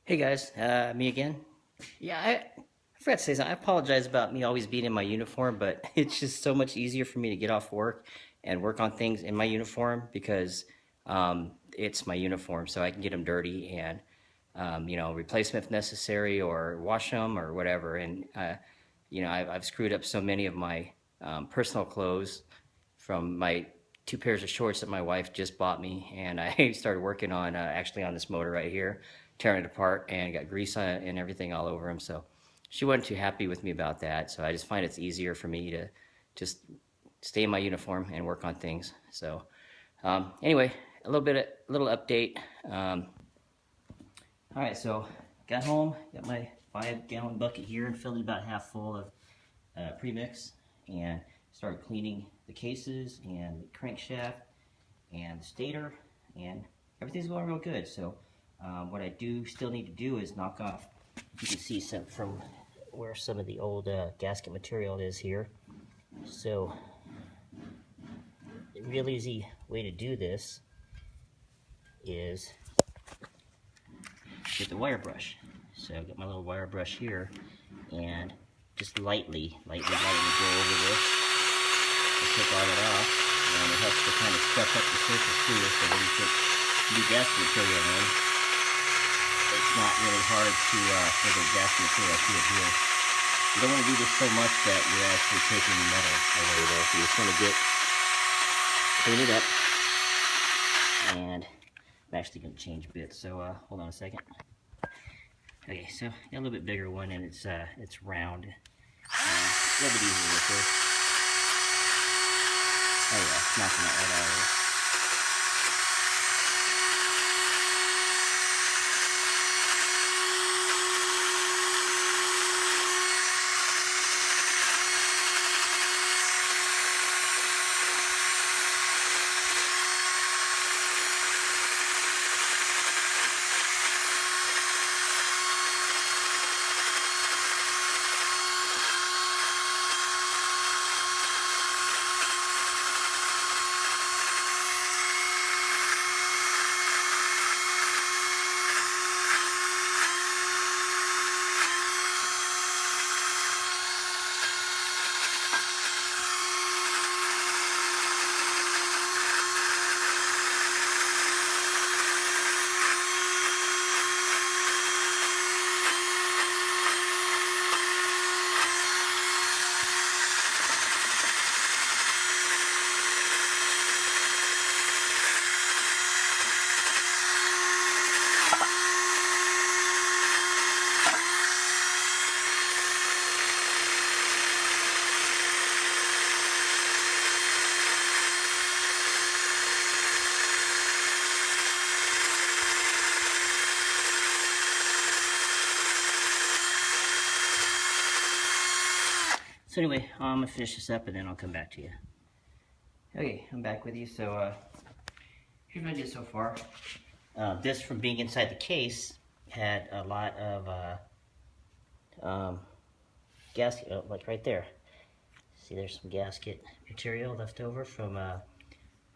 Hey guys, me again. Yeah, I forgot to say something. I apologize about me always being in my uniform, but it's just so much easier for me to get off work and work on things in my uniform because it's my uniform, so I can get them dirty and replace them if necessary or wash them or whatever. And I've screwed up so many of my personal clothes from my two pairs of shorts that my wife just bought me, and I started working on actually on this motor right here, tearing it apart, and got grease on it and everything all over them. So she wasn't too happy with me about that. So I just find it's easier for me to just stay in my uniform and work on things. So anyway, a little update. All right, so got home, got my 5-gallon bucket here and filled it about half full of premix, and started cleaning the cases and the crankshaft and the stator, and everything's going real good. So what I do still need to do is knock off, you can see some from where some of the old gasket material is here. So a real easy way to do this is get the wire brush. So I've got my little wire brush here, and just lightly go over this and take all that off, and it helps to kind of scuff up the surface too, so when you put new gasket material in, it's not really hard to for the gasket material to adhere. You don't want to do this so much that you're actually taking metal away though, so you just want to clean it up. And I'm actually going to change bits, so hold on a second. Okay, so got a little bit bigger one, and it's round. A little bit easier with this. Oh yeah, knocking that right out of there. So anyway, I'm going to finish this up and then I'll come back to you. Okay, I'm back with you. So here's what I did so far. This, from being inside the case, had a lot of gasket, like right there. See, there's some gasket material left over from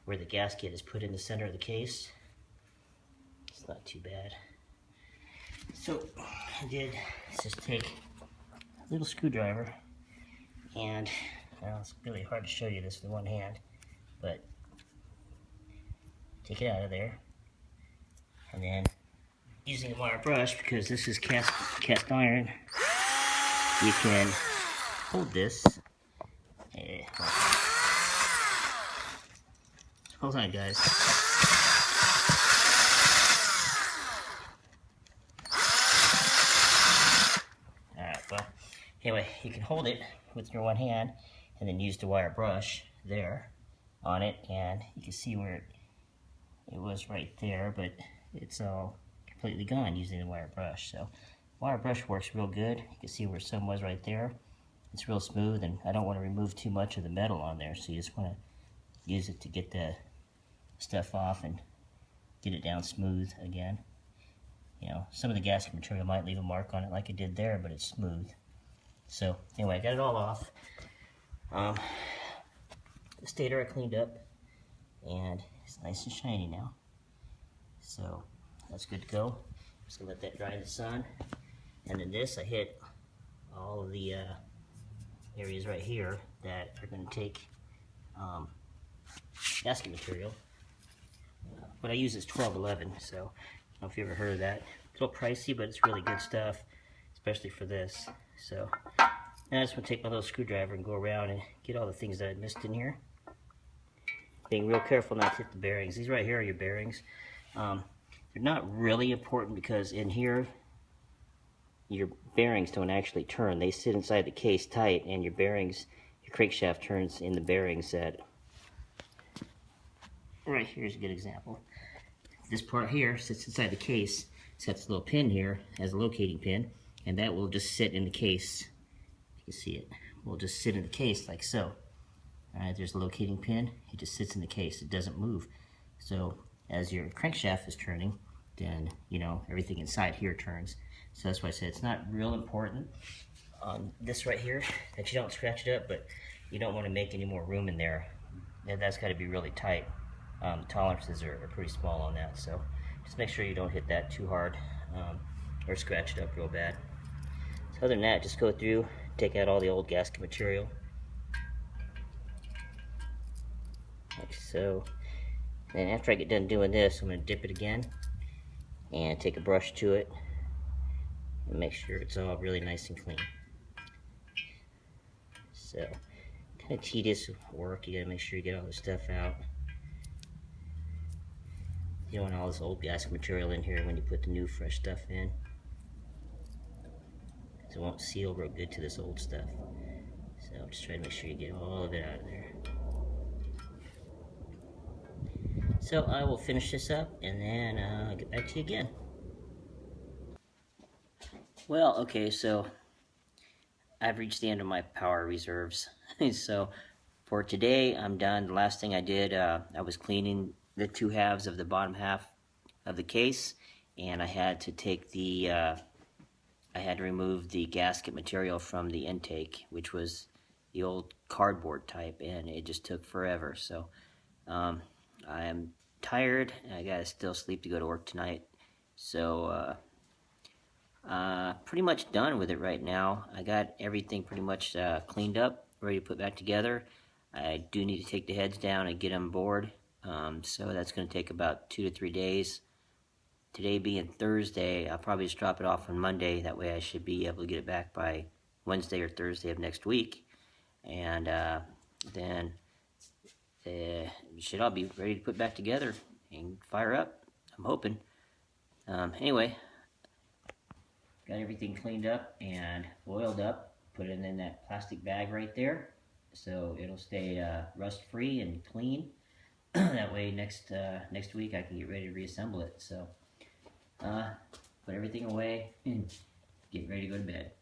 where the gasket is put in the center of the case. It's not too bad. So what I did is just take a little screwdriver, and well, it's really hard to show you this with one hand, but take it out of there, and then using a wire brush, because this is cast iron, you can hold this. Hold on, guys. Alright, well, anyway, you can hold it with your one hand and then use the wire brush there on it, and you can see where it was right there, but it's all completely gone using the wire brush. So wire brush works real good. You can see where some was right there. It's real smooth, and I don't want to remove too much of the metal on there, so you just want to use it to get the stuff off and get it down smooth again. You know, some of the gasket material might leave a mark on it like it did there, but it's smooth. So anyway, I got it all off. The stator I cleaned up, and it's nice and shiny now. So that's good to go. Just gonna let that dry in the sun. And then this, I hit all of the areas right here that are gonna take gasket material. What I use is 1211, so I don't know if you ever heard of that. It's a little pricey, but it's really good stuff, especially for this. So now I just want to take my little screwdriver and go around and get all the things that I missed in here. Being real careful not to hit the bearings. These right here are your bearings. They're not really important because in here, your bearings don't actually turn. They sit inside the case tight, and your bearings, your crankshaft turns in the bearings that... Right here's a good example. This part here sits inside the case, sets a little pin here as a locating pin, and that will just sit in the case. You can see it. Will just sit in the case like so. Alright, there's a locating pin. It just sits in the case. It doesn't move. So as your crankshaft is turning, then you know everything inside here turns. So that's why I said it's not real important on this right here that you don't scratch it up, but you don't want to make any more room in there. That's got to be really tight. The tolerances are pretty small on that, so just make sure you don't hit that too hard or scratch it up real bad. So other than that, just go through, take out all the old gasket material, like so. And after I get done doing this, I'm going to dip it again and take a brush to it and make sure it's all really nice and clean. So kind of tedious work. You got to make sure you get all this stuff out. You don't want all this old gasket material in here when you put the new fresh stuff in, because it won't seal real good to this old stuff. So just try to make sure you get all of it out of there. So I will finish this up and then I'll get back to you again. Well, okay, so I've reached the end of my power reserves. So for today, I'm done. The last thing I did, I was cleaning the two halves of the bottom half of the case, and I had to take the, I had to remove the gasket material from the intake, which was the old cardboard type, and it just took forever. So I am tired, and I gotta still sleep to go to work tonight. So pretty much done with it right now. I got everything pretty much cleaned up, ready to put back together. I do need to take the heads down and get them bored. So that's going to take about 2 to 3 days. Today being Thursday, I'll probably just drop it off on Monday. That way I should be able to get it back by Wednesday or Thursday of next week. And then it should all be ready to put back together and fire up, I'm hoping. Anyway, got everything cleaned up and oiled up. Put it in that plastic bag right there, so it'll stay rust-free and clean. That way next week I can get ready to reassemble it. So put everything away and get ready to go to bed.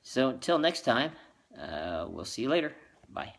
So until next time, we'll see you later. Bye.